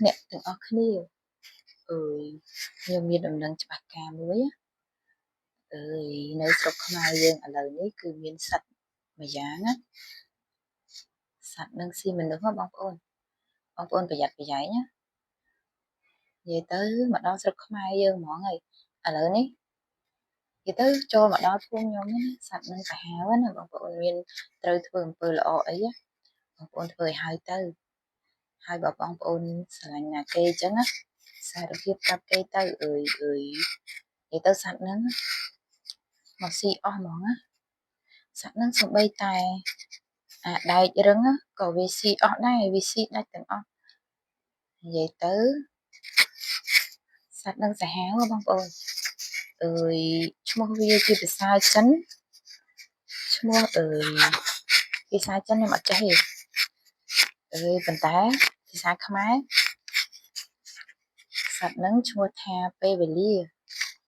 អ្នកទាំងអស់គ្នាអើយខ្ញុំមានដំណឹងច្បាស់ការមួយអើយនៅស្រុកខ្មែរយើងឥឡូវនេះគឺមានសត្វមួយយ៉ាងណាសត្វនឹងស៊ីមនុស្សបងប្អូនប្រយ័ត្នប្រយែងណានិយាយទៅមកដល់ស្រុកខ្មែរយើងហ្មងហើយឥឡូវនេះនិយាយទៅចូលមកដល់ភូមិខ្ញុំណាសត្វនឹងសាហាវណាបងប្អូនមានត្រូវធ្វើអំពើល្អអីបងប្អូនធ្វើឲ្យហើយទៅហើយបើបងប្អូនស្រឡាញ់ណាគេអញ្ចឹងណាសារភាពប្រាប់គេទៅអើយនិយាយទៅសត្វហ្នឹងមកស៊ីអស់ហ្មងណាសត្វហ្នឹងសំបីតែអាដែករឹងក៏វាស៊ីអស់ដែរវាស៊ីដាច់ទាំងអស់និយាយទៅសត្វហ្នឹងសាហាវបងប្អូនអើយឈ្មោះវាជាភាសាចិនឈ្មោះភាសាចិនខ្ញុំអត់ចេះទេប៉ុន្តែភាសាខ្មែរសត្វហ្នឹងឈ្មោះថាពេលវេលា